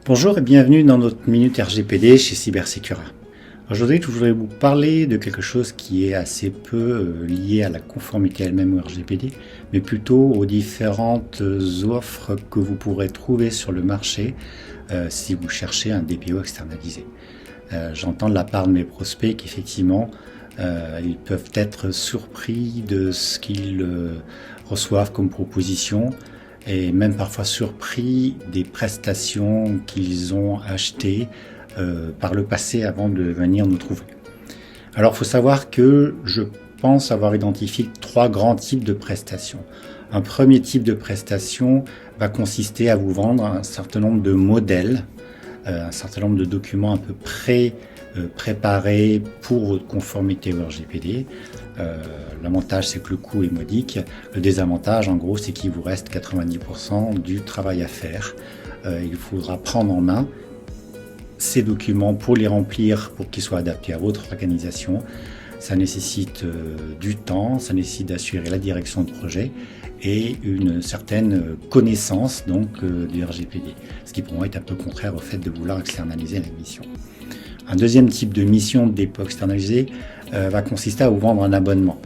Bonjour et bienvenue dans notre Minute RGPD chez Cybersecura. Aujourd'hui, je voudrais vous parler de quelque chose qui est assez peu lié à la conformité elle-même au RGPD, mais plutôt aux différentes offres que vous pourrez trouver sur le marché si vous cherchez un DPO externalisé. J'entends de la part de mes prospects qu'effectivement, ils peuvent être surpris de ce qu'ils reçoivent comme proposition, et même parfois surpris des prestations qu'ils ont achetées par le passé avant de venir nous trouver. Alors il faut savoir que je pense avoir identifié 3 grands types de prestations. Un premier type de prestation va consister à vous vendre un certain nombre de modèles, un certain nombre de documents un peu préparés pour votre conformité au RGPD. L'avantage, c'est que le coût est modique. Le désavantage, en gros, c'est qu'il vous reste 90% du travail à faire. Il faudra prendre en main ces documents pour les remplir, pour qu'ils soient adaptés à votre organisation. Ça nécessite du temps, ça nécessite d'assurer la direction de projet et une certaine connaissance donc du RGPD, ce qui pour moi est un peu contraire au fait de vouloir externaliser la mission. Un deuxième type de mission de dépôt externalisé va consister à vous vendre un abonnement.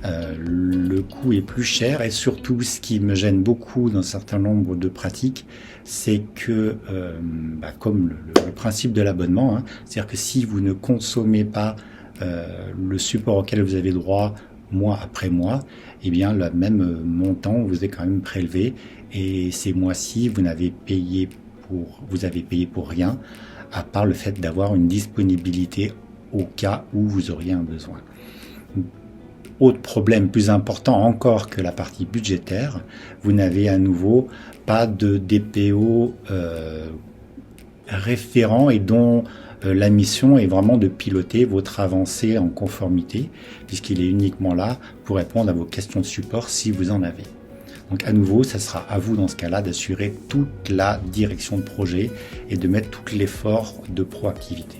Le coût est plus cher et surtout ce qui me gêne beaucoup dans un certain nombre de pratiques, c'est que comme le principe de l'abonnement, c'est-à-dire que si vous ne consommez pas le support auquel vous avez droit mois après mois, eh bien le même montant vous est quand même prélevé et ces mois-ci vous avez payé pour rien, à part le fait d'avoir une disponibilité au cas où vous auriez un besoin. Autre problème plus important encore que la partie budgétaire, vous n'avez à nouveau pas de DPO référent et dont la mission est vraiment de piloter votre avancée en conformité, puisqu'il est uniquement là pour répondre à vos questions de support si vous en avez. Donc à nouveau, ça sera à vous dans ce cas-là d'assurer toute la direction de projet et de mettre tout l'effort de proactivité.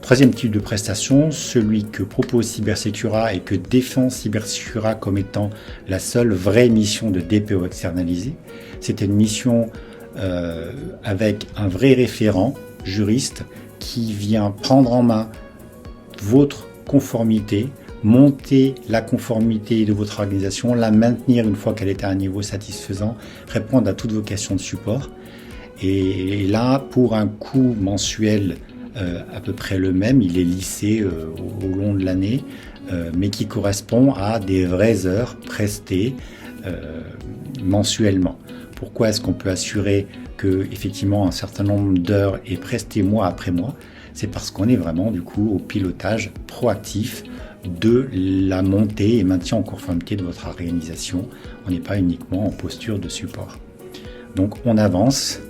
Troisième type de prestation, celui que propose Cybersecura et que défend Cybersecura comme étant la seule vraie mission de DPO externalisé. C'est une mission avec un vrai référent juriste qui vient prendre en main votre conformité, monter la conformité de votre organisation, la maintenir une fois qu'elle est à un niveau satisfaisant, répondre à toutes vos questions de support. Et là, pour un coût mensuel à peu près le même, il est lissé au long de l'année, mais qui correspond à des vraies heures prestées mensuellement. Pourquoi est-ce qu'on peut assurer que effectivement un certain nombre d'heures est presté mois après mois? C'est parce qu'on est vraiment du coup au pilotage proactif de la montée et maintien en conformité de votre organisation. On n'est pas uniquement en posture de support. Donc on avance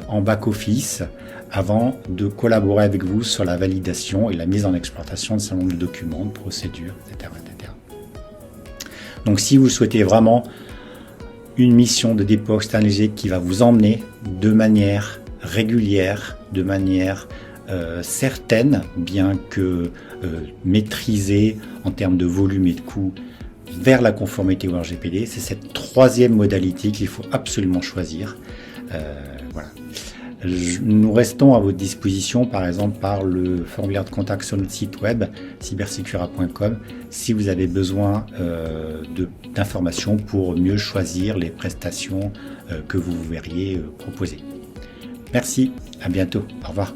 en back-office avant de collaborer avec vous sur la validation et la mise en exploitation de ce nombre de documents, de procédures, etc., etc. Donc si vous souhaitez vraiment une mission de dépôt externalisé qui va vous emmener de manière régulière, de manière certaine, bien que maîtrisée en termes de volume et de coût, vers la conformité au RGPD, c'est cette troisième modalité qu'il faut absolument choisir. Voilà. Nous restons à votre disposition, par exemple par le formulaire de contact sur notre site web cybersecura.com si vous avez besoin d'informations pour mieux choisir les prestations que vous verriez proposer. Merci, à bientôt, au revoir.